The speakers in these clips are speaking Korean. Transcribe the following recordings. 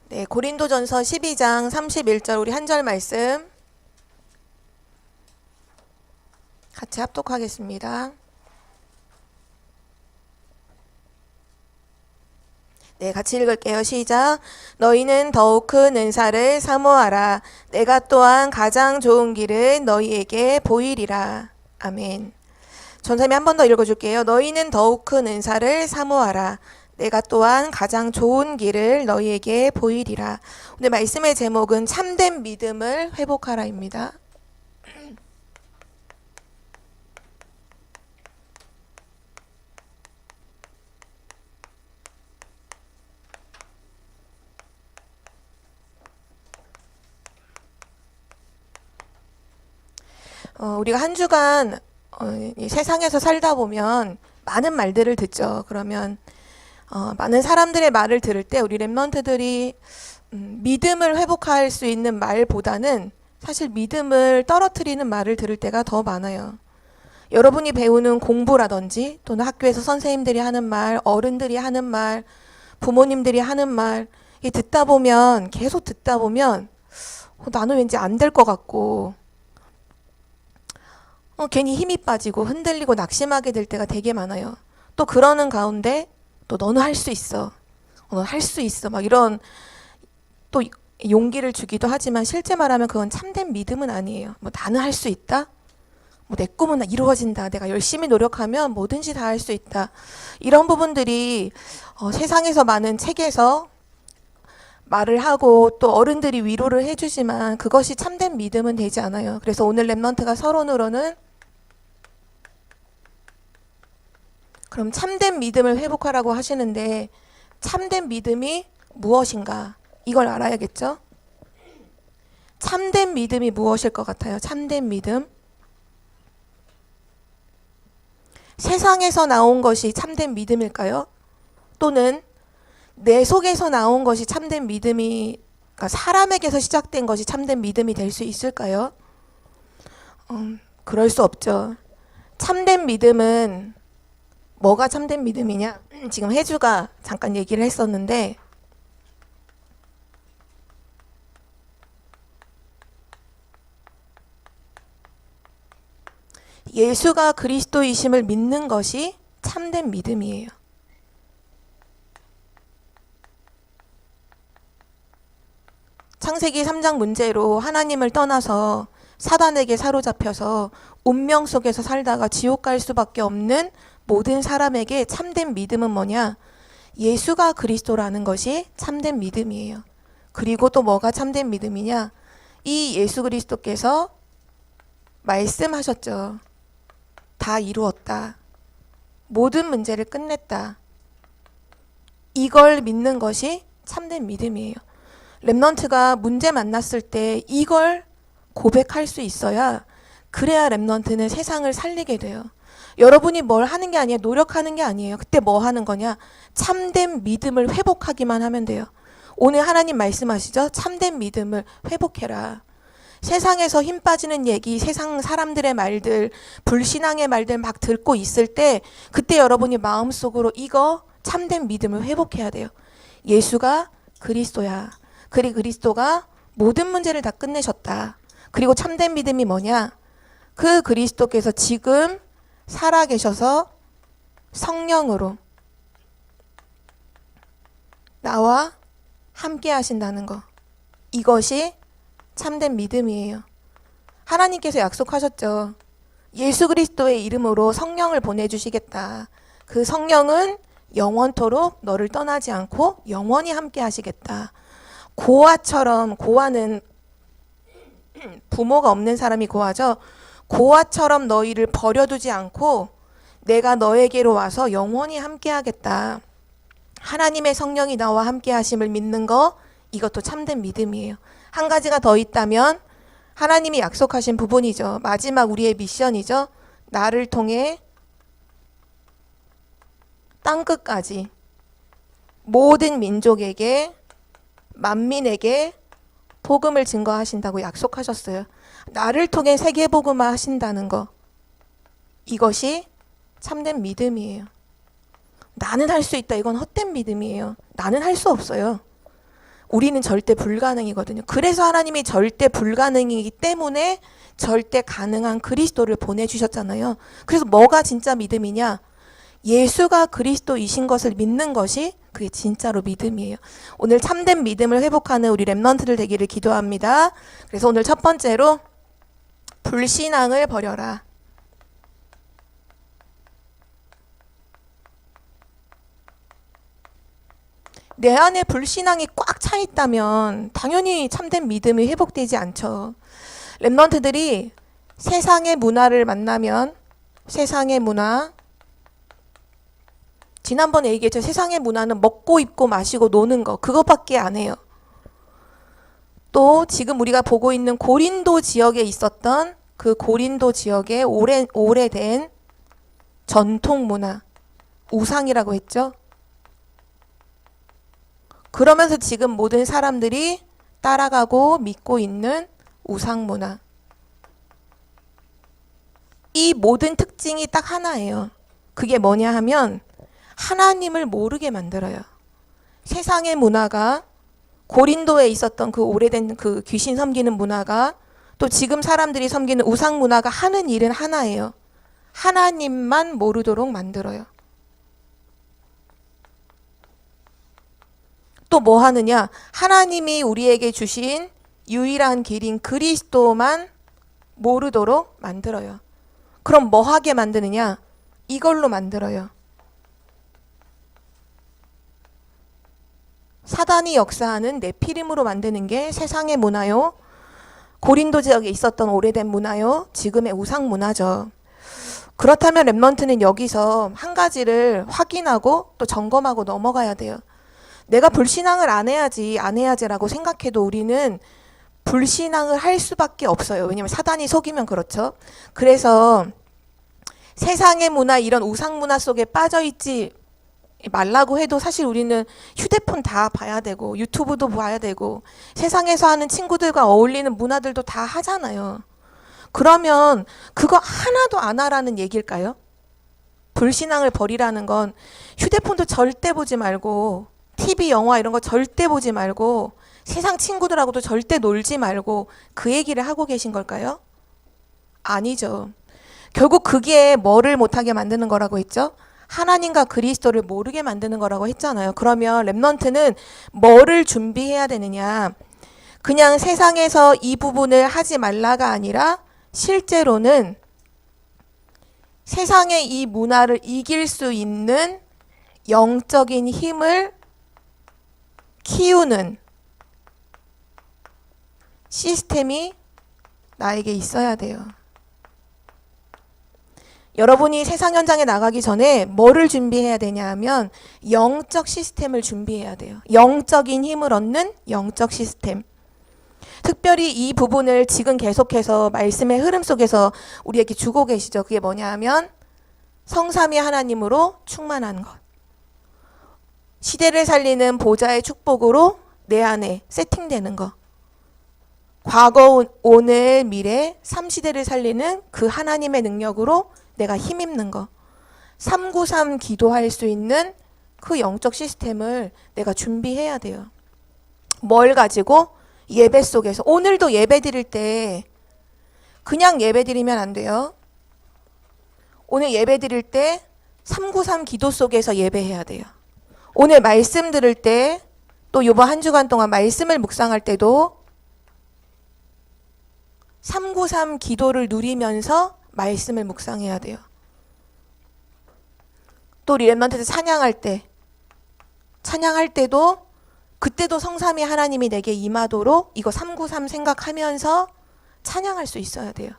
네, 고린도전서 12장 31절 우리 한 절 말씀 같이 합독하겠습니다. 네, 같이 읽을게요. 시작. 너희는 더욱 큰 은사를 사모하라. 내가 또한 가장 좋은 길을 너희에게 보이리라. 아멘. 전사님이 한 번 더 읽어줄게요. 너희는 더욱 큰 은사를 사모하라. 내가 또한 가장 좋은 길을 너희에게 보이리라. 오늘 말씀의 제목은 참된 믿음을 회복하라입니다. 우리가 한 주간 이 세상에서 살다 보면 많은 말들을 듣죠. 그러면 많은 사람들의 말을 들을 때 우리 랩런트들이 믿음을 회복할 수 있는 말보다는 사실 믿음을 떨어뜨리는 말을 들을 때가 더 많아요. 여러분이 배우는 공부라든지 또는 학교에서 선생님들이 하는 말, 어른들이 하는 말, 부모님들이 하는 말, 이 듣다 보면 계속 듣다 보면 나는 왠지 안 될 것 같고 괜히 힘이 빠지고 흔들리고 낙심하게 될 때가 되게 많아요. 또 그러는 가운데 또 너는 할 수 있어. 너는 할 수 있어. 막 이런 또 용기를 주기도 하지만 실제 말하면 그건 참된 믿음은 아니에요. 뭐 나는 할 수 있다? 뭐 내 꿈은 이루어진다. 내가 열심히 노력하면 뭐든지 다 할 수 있다. 이런 부분들이 세상에서 많은 책에서 말을 하고 또 어른들이 위로를 해주지만 그것이 참된 믿음은 되지 않아요. 그래서 오늘 랩런트가 서론으로는 그럼 참된 믿음을 회복하라고 하시는데 참된 믿음이 무엇인가? 이걸 알아야겠죠? 참된 믿음이 무엇일 것 같아요? 참된 믿음? 세상에서 나온 것이 참된 믿음일까요? 또는 내 속에서 나온 것이 참된 믿음이, 그러니까 사람에게서 시작된 것이 참된 믿음이 될 수 있을까요? 그럴 수 없죠. 참된 믿음은 뭐가 참된 믿음이냐? 지금 혜주가 잠깐 얘기를 했었는데 예수가 그리스도이심을 믿는 것이 참된 믿음이에요. 창세기 3장 문제로 하나님을 떠나서 사단에게 사로잡혀서 운명 속에서 살다가 지옥 갈 수밖에 없는 모든 사람에게 참된 믿음은 뭐냐? 예수가 그리스도라는 것이 참된 믿음이에요. 그리고 또 뭐가 참된 믿음이냐? 이 예수 그리스도께서 말씀하셨죠. 다 이루었다. 모든 문제를 끝냈다. 이걸 믿는 것이 참된 믿음이에요. 랩넌트가 문제 만났을 때 이걸 고백할 수 있어야 그래야 랩넌트는 세상을 살리게 돼요. 여러분이 뭘 하는 게 아니에요. 노력하는 게 아니에요. 그때 뭐 하는 거냐? 참된 믿음을 회복하기만 하면 돼요. 오늘 하나님 말씀하시죠? 참된 믿음을 회복해라. 세상에서 힘 빠지는 얘기, 세상 사람들의 말들, 불신앙의 말들 막 듣고 있을 때 그때 여러분이 마음속으로 이거 참된 믿음을 회복해야 돼요. 예수가 그리스도야. 그리스도가 모든 문제를 다 끝내셨다. 그리고 참된 믿음이 뭐냐? 그 그리스도께서 지금 살아계셔서 성령으로 나와 함께 하신다는 거. 이것이 참된 믿음이에요. 하나님께서 약속하셨죠. 예수 그리스도의 이름으로 성령을 보내주시겠다. 그 성령은 영원토록 너를 떠나지 않고 영원히 함께 하시겠다. 고아처럼, 고아는 부모가 없는 사람이 고아죠. 고아처럼 너희를 버려두지 않고 내가 너에게로 와서 영원히 함께 하겠다. 하나님의 성령이 나와 함께 하심을 믿는 거, 이것도 참된 믿음이에요. 한 가지가 더 있다면 하나님이 약속하신 부분이죠. 마지막 우리의 미션이죠. 나를 통해 땅끝까지 모든 민족에게 만민에게 복음을 증거하신다고 약속하셨어요. 나를 통해 세계복음화 하신다는 거. 이것이 참된 믿음이에요. 나는 할 수 있다. 이건 헛된 믿음이에요. 나는 할 수 없어요. 우리는 절대 불가능이거든요. 그래서 하나님이 절대 불가능이기 때문에 절대 가능한 그리스도를 보내주셨잖아요. 그래서 뭐가 진짜 믿음이냐? 예수가 그리스도이신 것을 믿는 것이 그게 진짜로 믿음이에요. 오늘 참된 믿음을 회복하는 우리 렘넌트들 되기를 기도합니다. 그래서 오늘 첫 번째로 불신앙을 버려라. 내 안에 불신앙이 꽉 차 있다면 당연히 참된 믿음이 회복되지 않죠. 렘넌트들이 세상의 문화를 만나면 세상의 문화, 지난번에 얘기했죠. 세상의 문화는 먹고 입고 마시고 노는 거, 그것밖에 안 해요. 또 지금 우리가 보고 있는 고린도 지역에 있었던 그 고린도 지역의 오래된 전통 문화, 우상이라고 했죠. 그러면서 지금 모든 사람들이 따라가고 믿고 있는 우상 문화. 이 모든 특징이 딱 하나예요. 그게 뭐냐 하면 하나님을 모르게 만들어요. 세상의 문화가, 고린도에 있었던 그 오래된 그 귀신 섬기는 문화가, 또 지금 사람들이 섬기는 우상 문화가 하는 일은 하나예요. 하나님만 모르도록 만들어요. 또 뭐 하느냐? 하나님이 우리에게 주신 유일한 길인 그리스도만 모르도록 만들어요. 그럼 뭐 하게 만드느냐? 이걸로 만들어요. 사단이 역사하는 네피림으로 만드는 게 세상의 문화요. 고린도 지역에 있었던 오래된 문화요. 지금의 우상 문화죠. 그렇다면 렘넌트는 여기서 한 가지를 확인하고 또 점검하고 넘어가야 돼요. 내가 불신앙을 안 해야지라고 생각해도 우리는 불신앙을 할 수밖에 없어요. 왜냐면 사단이 속이면 그렇죠. 그래서 세상의 문화, 이런 우상 문화 속에 빠져있지 말라고 해도 사실 우리는 휴대폰 다 봐야 되고 유튜브도 봐야 되고 세상에서 하는 친구들과 어울리는 문화들도 다 하잖아요. 그러면 그거 하나도 안 하라는 얘기일까요? 불신앙을 버리라는 건 휴대폰도 절대 보지 말고 TV, 영화 이런 거 절대 보지 말고 세상 친구들하고도 절대 놀지 말고 그 얘기를 하고 계신 걸까요? 아니죠. 결국 그게 뭐를 못하게 만드는 거라고 했죠? 하나님과 그리스도를 모르게 만드는 거라고 했잖아요. 그러면 렘넌트는 뭐를 준비해야 되느냐? 그냥 세상에서 이 부분을 하지 말라가 아니라 실제로는 세상의 이 문화를 이길 수 있는 영적인 힘을 키우는 시스템이 나에게 있어야 돼요. 여러분이 세상 현장에 나가기 전에 뭐를 준비해야 되냐 하면 영적 시스템을 준비해야 돼요. 영적인 힘을 얻는 영적 시스템. 특별히 이 부분을 지금 계속해서 말씀의 흐름 속에서 우리에게 주고 계시죠. 그게 뭐냐 하면 성삼위 하나님으로 충만한 것. 시대를 살리는 보좌의 축복으로 내 안에 세팅되는 것. 과거, 오늘, 미래, 3시대를 살리는 그 하나님의 능력으로 내가 힘입는 거. 393 기도할 수 있는 그 영적 시스템을 내가 준비해야 돼요. 뭘 가지고? 예배 속에서. 오늘도 예배 드릴 때 그냥 예배 드리면 안 돼요. 오늘 예배 드릴 때 393 기도 속에서 예배해야 돼요. 오늘 말씀 들을 때, 또 이번 한 주간 동안 말씀을 묵상할 때도 393 기도를 누리면서 말씀을 묵상해야 돼요. 또 우리 렘넌트들 찬양할 때도 그때도 성삼위 하나님이 내게 임하도록 이거 393 생각하면서 찬양할 수 있어야 돼요.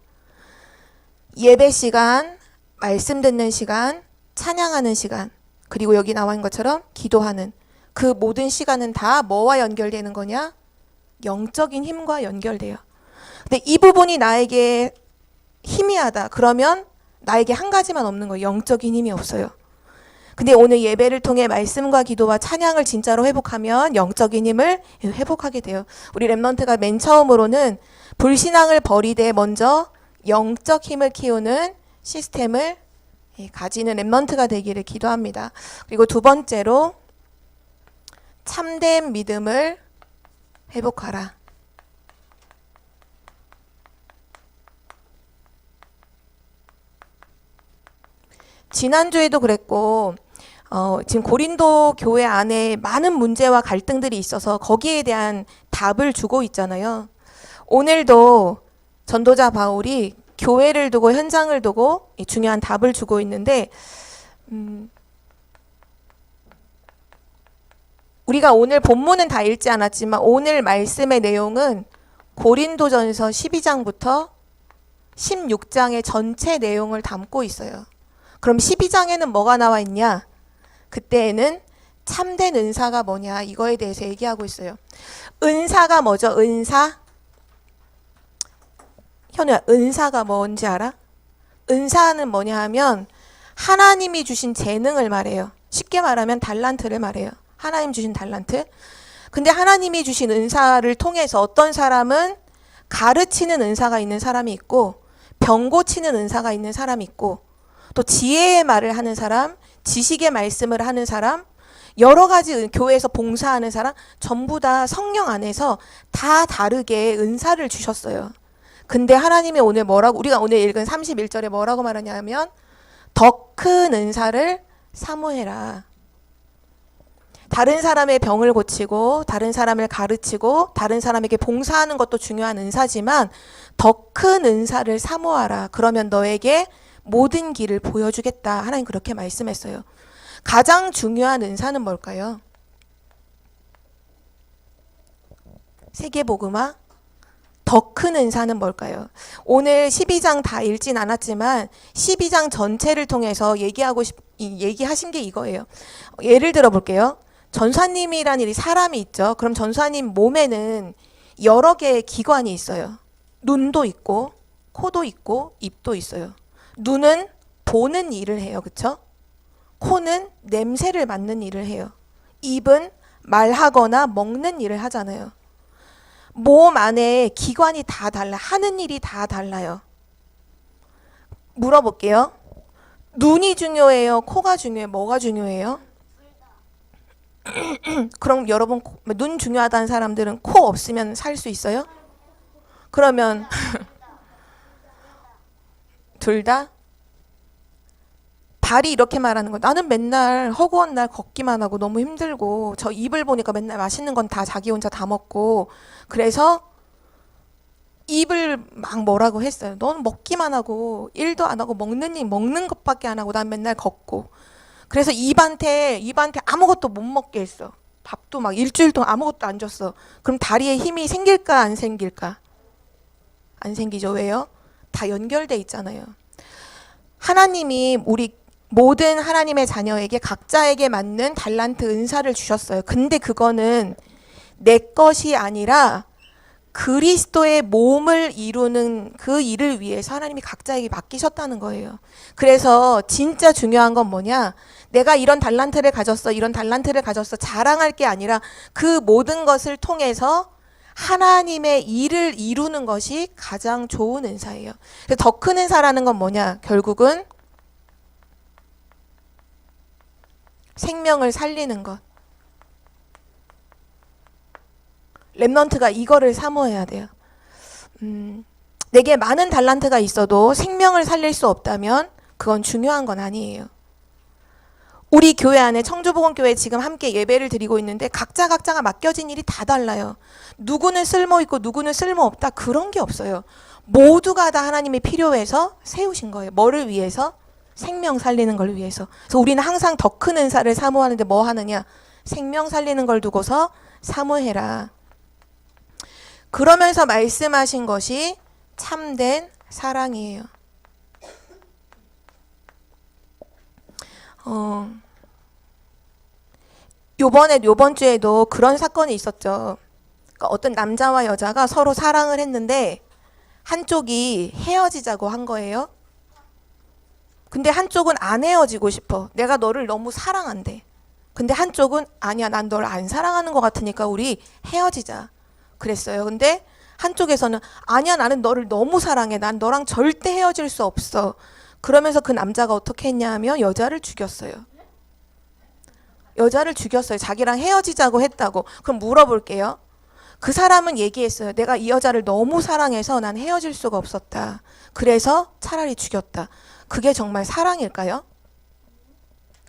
예배 시간, 말씀 듣는 시간, 찬양하는 시간, 그리고 여기 나와 있는 것처럼 기도하는 그 모든 시간은 다 뭐와 연결되는 거냐? 영적인 힘과 연결돼요. 근데 이 부분이 나에게 희미하다. 그러면 나에게 한 가지만 없는 거예요. 영적인 힘이 없어요. 근데 오늘 예배를 통해 말씀과 기도와 찬양을 진짜로 회복하면 영적인 힘을 회복하게 돼요. 우리 렘넌트가 맨 처음으로는 불신앙을 버리되 먼저 영적 힘을 키우는 시스템을 가지는 렘넌트가 되기를 기도합니다. 그리고 두 번째로 참된 믿음을 회복하라. 지난주에도 그랬고 지금 고린도 교회 안에 많은 문제와 갈등들이 있어서 거기에 대한 답을 주고 있잖아요. 오늘도 전도자 바울이 교회를 두고 현장을 두고 이 중요한 답을 주고 있는데 우리가 오늘 본문은 다 읽지 않았지만 오늘 말씀의 내용은 고린도전서 12장부터 16장의 전체 내용을 담고 있어요. 그럼 12장에는 뭐가 나와 있냐? 그때에는 참된 은사가 뭐냐 이거에 대해서 얘기하고 있어요. 은사가 뭐죠? 은사? 현우야, 은사가 뭔지 알아? 은사는 뭐냐 하면 하나님이 주신 재능을 말해요. 쉽게 말하면 달란트를 말해요. 하나님 주신 달란트. 근데 하나님이 주신 은사를 통해서 어떤 사람은 가르치는 은사가 있는 사람이 있고 병 고치는 은사가 있는 사람이 있고 또 지혜의 말을 하는 사람, 지식의 말씀을 하는 사람, 여러 가지 교회에서 봉사하는 사람 전부 다 성령 안에서 다 다르게 은사를 주셨어요. 근데 하나님이 오늘 뭐라고 우리가 오늘 읽은 31절에 뭐라고 말하냐면 더 큰 은사를 사모해라. 다른 사람의 병을 고치고 다른 사람을 가르치고 다른 사람에게 봉사하는 것도 중요한 은사지만 더 큰 은사를 사모하라. 그러면 너에게 모든 길을 보여주겠다. 하나님 그렇게 말씀했어요. 가장 중요한 은사는 뭘까요? 세계복음화? 더 큰 은사는 뭘까요? 오늘 12장 다 읽진 않았지만 12장 전체를 통해서 얘기하신 게 이거예요. 예를 들어 볼게요. 전사님이란 사람이 있죠. 그럼 전사님 몸에는 여러 개의 기관이 있어요. 눈도 있고 코도 있고 입도 있어요. 눈은 보는 일을 해요. 그쵸? 코는 냄새를 맡는 일을 해요. 입은 말하거나 먹는 일을 하잖아요. 몸 안에 기관이 다 달라. 하는 일이 다 달라요. 물어볼게요. 눈이 중요해요? 코가 중요해요? 뭐가 중요해요? 그럼 여러분 눈 중요하다는 사람들은 코 없으면 살 수 있어요? 그러면 둘 다? 발이 이렇게 말하는 거. 나는 맨날 허구한 날 걷기만 하고 너무 힘들고 저 입을 보니까 맨날 맛있는 건 다 자기 혼자 다 먹고 그래서 입을 막 뭐라고 했어요. 넌 먹기만 하고 일도 안 하고 먹는 것밖에 안 하고 난 맨날 걷고 그래서 입한테 아무것도 못 먹게 했어. 밥도 막 일주일 동안 아무것도 안 줬어. 그럼 다리에 힘이 생길까 안 생길까? 안 생기죠. 왜요? 다 연결돼 있잖아요. 하나님이 우리 모든 하나님의 자녀에게 각자에게 맞는 달란트 은사를 주셨어요. 근데 그거는 내 것이 아니라 그리스도의 몸을 이루는 그 일을 위해서 하나님이 각자에게 맡기셨다는 거예요. 그래서 진짜 중요한 건 뭐냐? 내가 이런 달란트를 가졌어, 이런 달란트를 가졌어 자랑할 게 아니라 그 모든 것을 통해서 하나님의 일을 이루는 것이 가장 좋은 은사예요. 더 큰 은사라는 건 뭐냐? 결국은 생명을 살리는 것. 랩넌트가 이거를 사모해야 돼요. 내게 많은 달란트가 있어도 생명을 살릴 수 없다면 그건 중요한 건 아니에요. 우리 교회 안에 청주복음교회 지금 함께 예배를 드리고 있는데 각자가 맡겨진 일이 다 달라요. 누구는 쓸모있고 누구는 쓸모없다 그런 게 없어요. 모두가 다 하나님이 필요해서 세우신 거예요. 뭐를 위해서? 생명 살리는 걸 위해서. 그래서 우리는 항상 더 큰 은사를 사모하는데 뭐 하느냐? 생명 살리는 걸 두고서 사모해라. 그러면서 말씀하신 것이 참된 사랑이에요. 요번 주에도 그런 사건이 있었죠. 그러니까 어떤 남자와 여자가 서로 사랑을 했는데 한쪽이 헤어지자고 한 거예요. 근데 한쪽은 안 헤어지고 싶어. 내가 너를 너무 사랑한대. 근데 한쪽은 아니야, 난 널 안 사랑하는 것 같으니까 우리 헤어지자. 그랬어요. 근데 한쪽에서는 아니야, 나는 너를 너무 사랑해. 난 너랑 절대 헤어질 수 없어. 그러면서 그 남자가 어떻게 했냐 하면 여자를 죽였어요. 자기랑 헤어지자고 했다고. 그럼 물어볼게요. 그 사람은 얘기했어요. 내가 이 여자를 너무 사랑해서 난 헤어질 수가 없었다. 그래서 차라리 죽였다. 그게 정말 사랑일까요?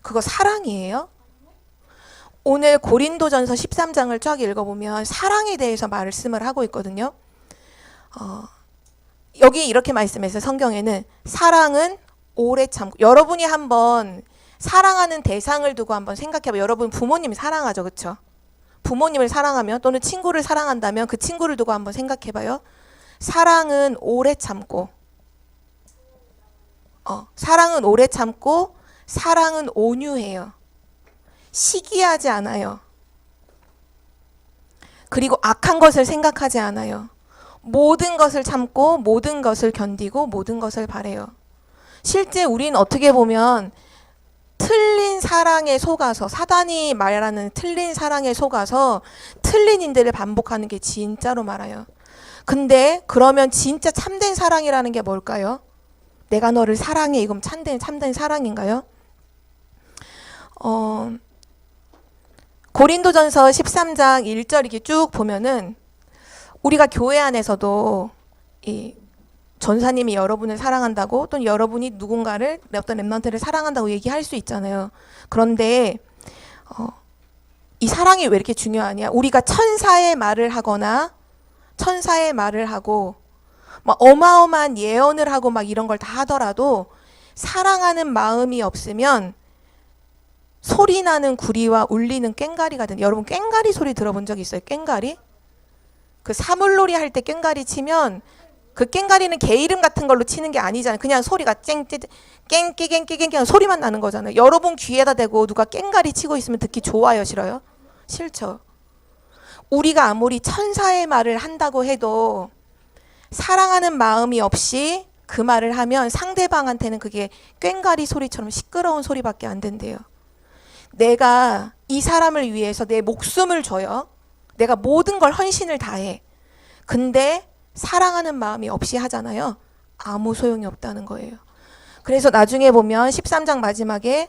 그거 사랑이에요? 오늘 고린도전서 13장을 쫙 읽어보면 사랑에 대해서 말씀을 하고 있거든요. 여기 이렇게 말씀했어요. 성경에는 사랑은 오래 참고. 여러분이 한번 사랑하는 대상을 두고 한번 생각해봐요. 여러분 부모님 사랑하죠, 그렇죠? 부모님을 사랑하면 또는 친구를 사랑한다면 그 친구를 두고 한번 생각해봐요. 사랑은 오래 참고, 사랑은 오래 참고, 사랑은 온유해요. 시기하지 않아요. 그리고 악한 것을 생각하지 않아요. 모든 것을 참고, 모든 것을 견디고, 모든 것을 바래요. 실제 우리는 어떻게 보면 틀린 사랑에 속아서, 사단이 말하는 틀린 사랑에 속아서 틀린 인들을 반복하는 게 진짜로 많아요. 근데 그러면 진짜 참된 사랑이라는 게 뭘까요? 내가 너를 사랑해. 이건 참된 사랑인가요? 고린도전서 13장 1절 이렇게 쭉 보면은 우리가 교회 안에서도 이 전사님이 여러분을 사랑한다고 또는 여러분이 누군가를 어떤 렘넌트를 사랑한다고 얘기할 수 있잖아요. 그런데 이 사랑이 왜 이렇게 중요하냐? 우리가 천사의 말을 하거나 천사의 말을 하고 막 어마어마한 예언을 하고 막 이런 걸 다 하더라도 사랑하는 마음이 없으면 소리 나는 구리와 울리는 꽹가리가 된. 여러분 꽹가리 소리 들어본 적 있어요? 꽹가리? 그 사물놀이 할 때 꽹가리 치면 그 꽹가리는 개 이름 같은 걸로 치는 게 아니잖아요. 그냥 소리가 깽깽깽깽깽 소리만 나는 거잖아요. 여러분 귀에다 대고 누가 꽹가리 치고 있으면 듣기 좋아요, 싫어요? 싫죠. 우리가 아무리 천사의 말을 한다고 해도 사랑하는 마음이 없이 그 말을 하면 상대방한테는 그게 꽹가리 소리처럼 시끄러운 소리밖에 안 된대요. 내가 이 사람을 위해서 내 목숨을 줘요. 내가 모든 걸 헌신을 다해. 근데 사랑하는 마음이 없이 하잖아요. 아무 소용이 없다는 거예요. 그래서 나중에 보면 13장 마지막에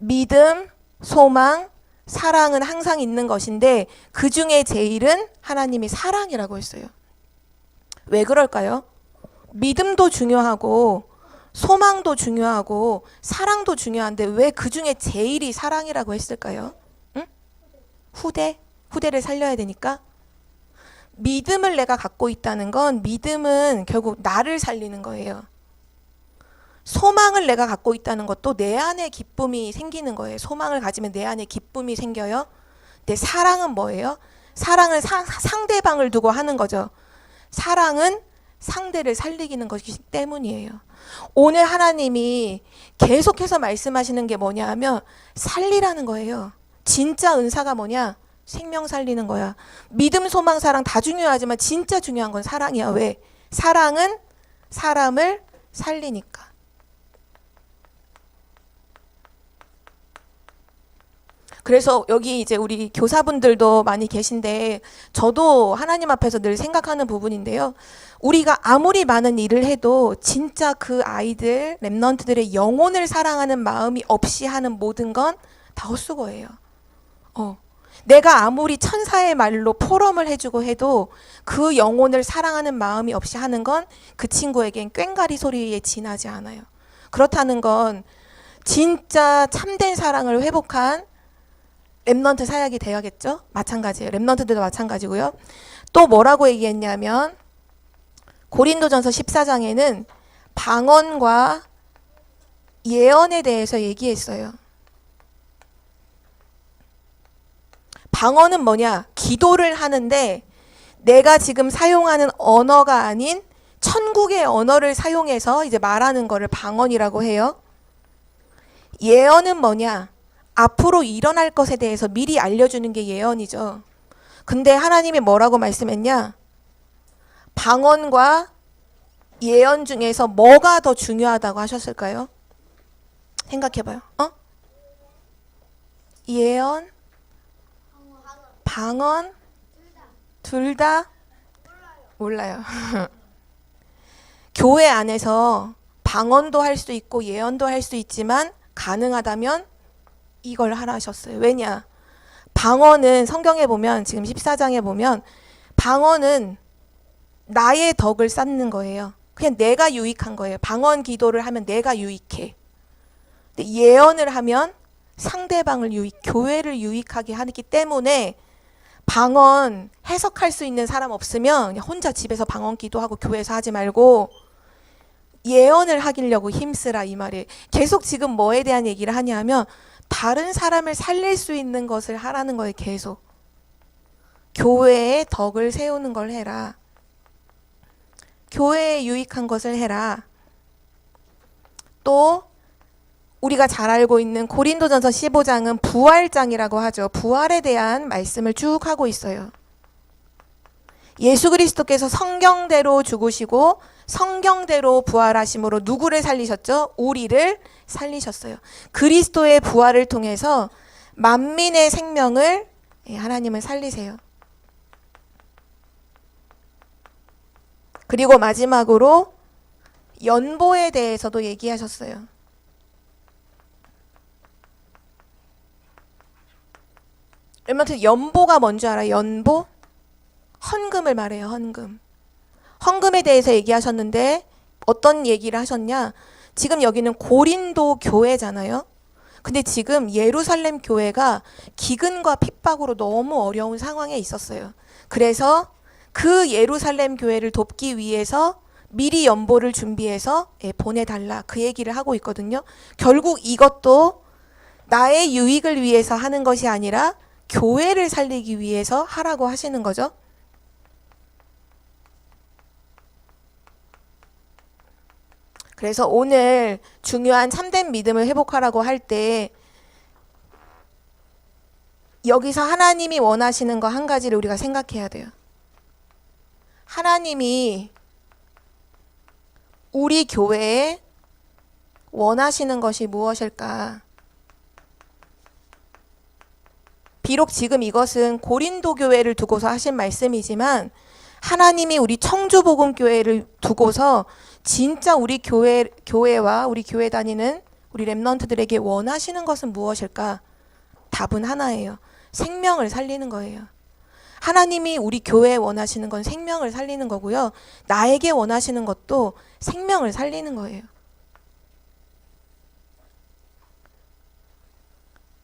믿음, 소망, 사랑은 항상 있는 것인데 그 중에 제일은 하나님이 사랑이라고 했어요. 왜 그럴까요? 믿음도 중요하고 소망도 중요하고 사랑도 중요한데 왜 그 중에 제일이 사랑이라고 했을까요? 응? 후대를 살려야 되니까. 믿음을 내가 갖고 있다는 건 믿음은 결국 나를 살리는 거예요. 소망을 내가 갖고 있다는 것도 내 안에 기쁨이 생기는 거예요. 소망을 가지면 내 안에 기쁨이 생겨요. 근데 사랑은 뭐예요? 사랑은 상대방을 두고 하는 거죠. 사랑은 상대를 살리기는 것이기 때문이에요. 오늘 하나님이 계속해서 말씀하시는 게 뭐냐 하면 살리라는 거예요. 진짜 은사가 뭐냐? 생명 살리는 거야. 믿음, 소망, 사랑 다 중요하지만 진짜 중요한 건 사랑이야. 왜? 사랑은 사람을 살리니까. 그래서 여기 이제 우리 교사분들도 많이 계신데 저도 하나님 앞에서 늘 생각하는 부분인데요. 우리가 아무리 많은 일을 해도 진짜 그 아이들, 렘넌트들의 영혼을 사랑하는 마음이 없이 하는 모든 건 다 헛수고예요. 내가 아무리 천사의 말로 포럼을 해주고 해도 그 영혼을 사랑하는 마음이 없이 하는 건 그 친구에겐 꽹가리 소리에 지나지 않아요. 그렇다는 건 진짜 참된 사랑을 회복한 렘넌트 사역이 돼야겠죠? 마찬가지예요. 렘넌트들도 마찬가지고요. 또 뭐라고 얘기했냐면 고린도전서 14장에는 방언과 예언에 대해서 얘기했어요. 방언은 뭐냐? 기도를 하는데 내가 지금 사용하는 언어가 아닌 천국의 언어를 사용해서 이제 말하는 거를 방언이라고 해요. 예언은 뭐냐? 앞으로 일어날 것에 대해서 미리 알려주는 게 예언이죠. 근데 하나님이 뭐라고 말씀했냐? 방언과 예언 중에서 뭐가 더 중요하다고 하셨을까요? 생각해봐요. 예언, 방언, 둘 다 몰라요. 교회 안에서 방언도 할 수 있고 예언도 할 수 있지만 가능하다면 이걸 하라 하셨어요. 왜냐? 방언은 성경에 보면 지금 14장에 보면 방언은 나의 덕을 쌓는 거예요. 그냥 내가 유익한 거예요. 방언 기도를 하면 내가 유익해. 근데 예언을 하면 상대방을 교회를 유익하게 하기 때문에 방언 해석할 수 있는 사람 없으면 그냥 혼자 집에서 방언 기도하고 교회에서 하지 말고 예언을 하기려고 힘쓰라 이 말이에요. 계속 지금 뭐에 대한 얘기를 하냐면 다른 사람을 살릴 수 있는 것을 하라는 거예요. 계속. 교회에 덕을 세우는 걸 해라. 교회에 유익한 것을 해라. 또 우리가 잘 알고 있는 고린도전서 15장은 부활장이라고 하죠. 부활에 대한 말씀을 쭉 하고 있어요. 예수 그리스도께서 성경대로 죽으시고 성경대로 부활하심으로 누구를 살리셨죠? 우리를 살리셨어요. 그리스도의 부활을 통해서 만민의 생명을 하나님은 살리세요. 그리고 마지막으로 연보에 대해서도 얘기하셨어요. 여러분 연보가 뭔지 알아요? 연보? 헌금을 말해요. 헌금. 헌금에 대해서 얘기하셨는데 어떤 얘기를 하셨냐? 지금 여기는 고린도 교회잖아요. 근데 지금 예루살렘 교회가 기근과 핍박으로 너무 어려운 상황에 있었어요. 그래서 그 예루살렘 교회를 돕기 위해서 미리 연보를 준비해서 보내달라 그 얘기를 하고 있거든요. 결국 이것도 나의 유익을 위해서 하는 것이 아니라 교회를 살리기 위해서 하라고 하시는 거죠. 그래서 오늘 중요한 참된 믿음을 회복하라고 할 때 여기서 하나님이 원하시는 거 한 가지를 우리가 생각해야 돼요. 하나님이 우리 교회에 원하시는 것이 무엇일까? 비록 지금 이것은 고린도 교회를 두고서 하신 말씀이지만 하나님이 우리 청주복음교회를 두고서 진짜 우리 교회와 우리 교회 다니는 우리 렘넌트들에게 원하시는 것은 무엇일까? 답은 하나예요. 생명을 살리는 거예요. 하나님이 우리 교회에 원하시는 건 생명을 살리는 거고요. 나에게 원하시는 것도 생명을 살리는 거예요.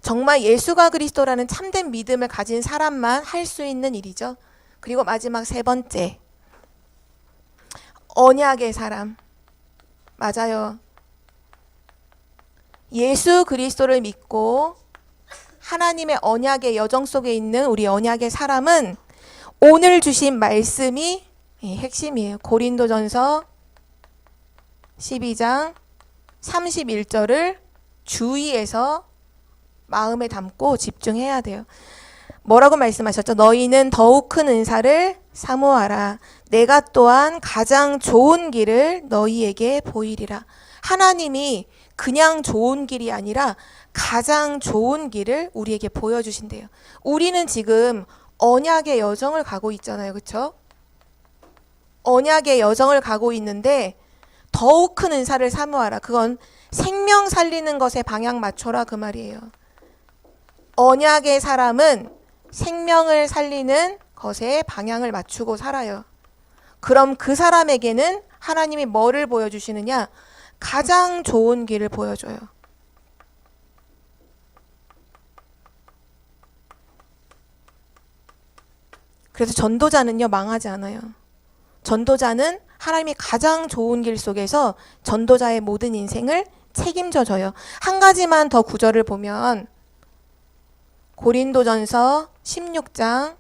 정말 예수가 그리스도라는 참된 믿음을 가진 사람만 할 수 있는 일이죠. 그리고 마지막 세 번째, 언약의 사람. 맞아요. 예수 그리스도를 믿고 하나님의 언약의 여정 속에 있는 우리 언약의 사람은 오늘 주신 말씀이 핵심이에요. 고린도전서 12장 31절을 주의해서 마음에 담고 집중해야 돼요. 뭐라고 말씀하셨죠? 너희는 더욱 큰 은사를 사모하라. 내가 또한 가장 좋은 길을 너희에게 보이리라. 하나님이 그냥 좋은 길이 아니라 가장 좋은 길을 우리에게 보여주신대요. 우리는 지금 언약의 여정을 가고 있잖아요. 그렇죠? 언약의 여정을 가고 있는데 더욱 큰 은사를 사모하라. 그건 생명 살리는 것에 방향 맞춰라 그 말이에요. 언약의 사람은 생명을 살리는 것에 방향을 맞추고 살아요. 그럼 그 사람에게는 하나님이 뭐를 보여주시느냐? 가장 좋은 길을 보여줘요. 그래서 전도자는요, 망하지 않아요. 전도자는 하나님이 가장 좋은 길 속에서 전도자의 모든 인생을 책임져 줘요. 한 가지만 더 구절을 보면 고린도전서 16장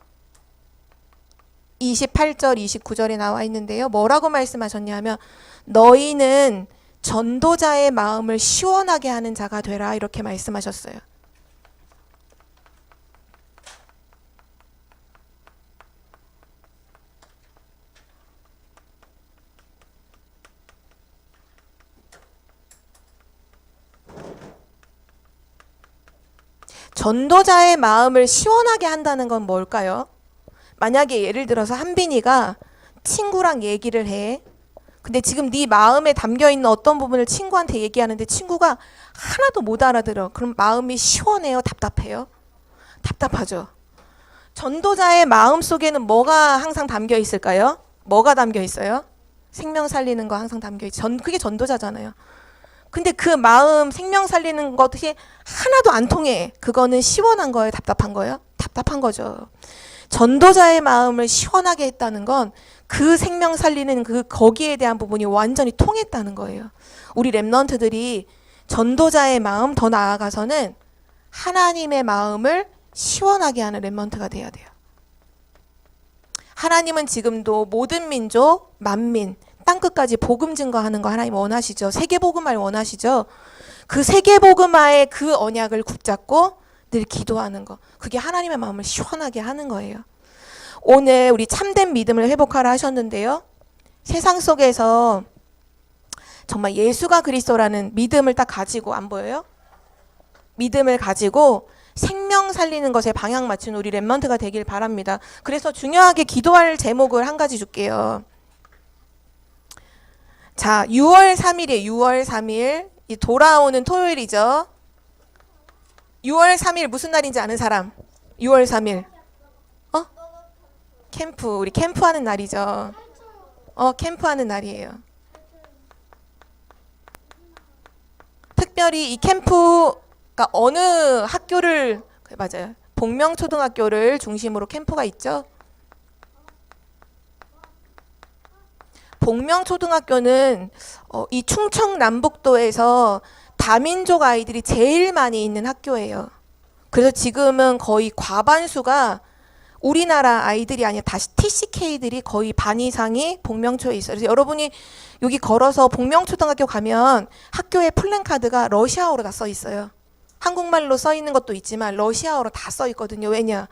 28절 29절에 나와 있는데요. 뭐라고 말씀하셨냐면 너희는 전도자의 마음을 시원하게 하는 자가 되라 이렇게 말씀하셨어요. 전도자의 마음을 시원하게 한다는 건 뭘까요? 만약에 예를 들어서 한빈이가 친구랑 얘기를 해. 근데 지금 네 마음에 담겨있는 어떤 부분을 친구한테 얘기하는데 친구가 하나도 못 알아들어. 그럼 마음이 시원해요? 답답해요? 답답하죠. 전도자의 마음 속에는 뭐가 항상 담겨 있을까요? 뭐가 담겨 있어요? 생명 살리는 거 항상 담겨 있죠. 그게 전도자잖아요. 근데 그 마음 생명 살리는 것이 하나도 안 통해. 그거는 시원한 거예요? 답답한 거예요? 답답한 거죠. 전도자의 마음을 시원하게 했다는 건 그 생명 살리는 거기에 대한 부분이 완전히 통했다는 거예요. 우리 랩런트들이 전도자의 마음, 더 나아가서는 하나님의 마음을 시원하게 하는 랩런트가 돼야 돼요. 하나님은 지금도 모든 민족, 만민, 땅끝까지 복음 증거하는 거 하나님 원하시죠. 세계복음화를 원하시죠. 그 세계복음화의 그 언약을 붙잡고 늘 기도하는 거. 그게 하나님의 마음을 시원하게 하는 거예요. 오늘 우리 참된 믿음을 회복하라 하셨는데요. 세상 속에서 정말 예수가 그리스도라는 믿음을 딱 가지고, 안 보여요? 믿음을 가지고 생명 살리는 것에 방향 맞춘 우리 랩런트가 되길 바랍니다. 그래서 중요하게 기도할 제목을 한 가지 줄게요. 자, 6월 3일이에요. 6월 3일. 이 돌아오는 토요일이죠. 6월 3일 무슨 날인지 아는 사람? 6월 3일. 캠프. 우리 캠프하는 날이죠. 캠프하는 날이에요. 특별히 이 캠프가 어느 학교를, 맞아요. 복명초등학교를 중심으로 캠프가 있죠. 복명초등학교는 이 충청남북도에서 다민족 아이들이 제일 많이 있는 학교예요. 그래서 지금은 거의 과반수가 우리나라 아이들이 아니라 다시 TCK들이 거의 반 이상이 복명초에 있어요. 그래서 여러분이 여기 걸어서 복명초등학교 가면 학교에 플랜카드가 러시아어로 다 써 있어요. 한국말로 써 있는 것도 있지만 러시아어로 다 써 있거든요. 왜냐?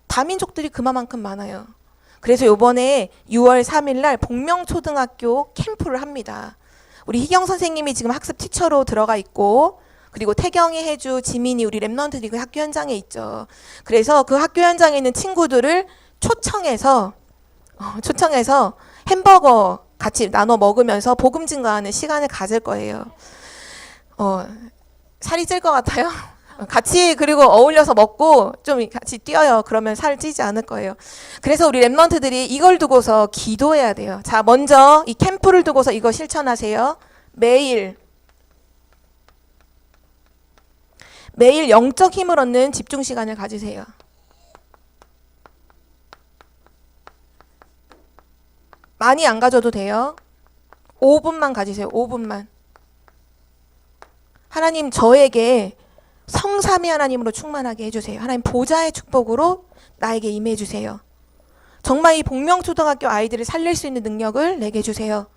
다민족들이 그만큼 많아요. 그래서 이번에 6월 3일 날 복명초등학교 캠프를 합니다. 우리 희경 선생님이 지금 학습 티처로 들어가 있고, 그리고 태경이, 혜주, 지민이 우리 랩런트들이 그 학교 현장에 있죠. 그래서 그 학교 현장에 있는 친구들을 초청해서 햄버거 같이 나눠 먹으면서 복음 증거하는 시간을 가질 거예요. 살이 찔 것 같아요? 같이 그리고 어울려서 먹고 좀 같이 뛰어요. 그러면 살 찌지 않을 거예요. 그래서 우리 랩런트들이 이걸 두고서 기도해야 돼요. 자, 먼저 이 캠프를 두고서 이거 실천하세요. 매일 영적 힘을 얻는 집중 시간을 가지세요. 많이 안 가져도 돼요. 5분만 가지세요. 5분만. 하나님, 저에게 성삼위 하나님으로 충만하게 해주세요. 하나님, 보좌의 축복으로 나에게 임해 주세요. 정말 이 복명초등학교 아이들을 살릴 수 있는 능력을 내게 주세요.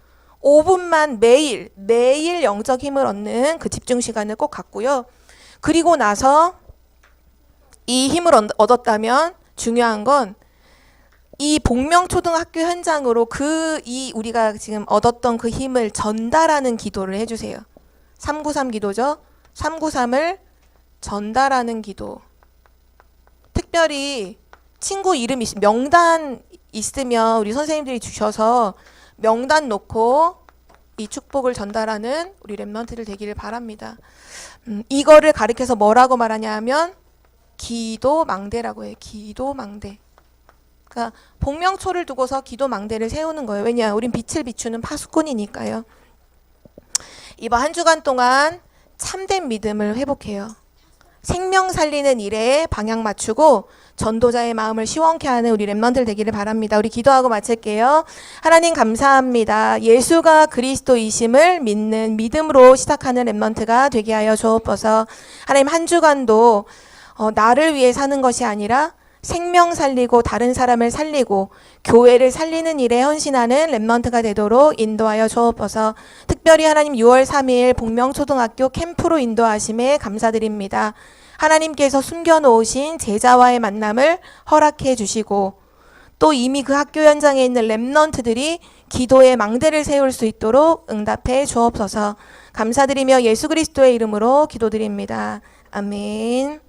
5분만 매일 영적 힘을 얻는 그 집중 시간을 꼭 갖고요. 그리고 나서 이 힘을 얻었다면 중요한 건 이 복명초등학교 현장으로 우리가 지금 얻었던 그 힘을 전달하는 기도를 해주세요. 393 기도죠. 393을 전달하는 기도. 특별히 친구 이름 명단 있으면 우리 선생님들이 주셔서 명단 놓고 이 축복을 전달하는 우리 랩런트들 되기를 바랍니다. 이거를 가리켜서 뭐라고 말하냐 하면 기도망대라고 해요. 기도망대. 그러니까 복명초를 두고서 기도망대를 세우는 거예요. 왜냐? 우린 빛을 비추는 파수꾼이니까요. 이번 한 주간 동안 참된 믿음을 회복해요. 생명 살리는 일에 방향 맞추고 전도자의 마음을 시원케 하는 우리 랩런트들 되기를 바랍니다. 우리 기도하고 마칠게요. 하나님 감사합니다. 예수가 그리스도이심을 믿는 믿음으로 시작하는 랩런트가 되게 하여 주옵소서. 하나님, 한 주간도 나를 위해 사는 것이 아니라 생명 살리고 다른 사람을 살리고 교회를 살리는 일에 헌신하는 랩런트가 되도록 인도하여 주옵소서. 특별히 하나님 6월 3일 복명초등학교 캠프로 인도하심에 감사드립니다. 하나님께서 숨겨놓으신 제자와의 만남을 허락해 주시고 또 이미 그 학교 현장에 있는 랩런트들이 기도의 망대를 세울 수 있도록 응답해 주옵소서. 감사드리며 예수 그리스도의 이름으로 기도드립니다. 아멘.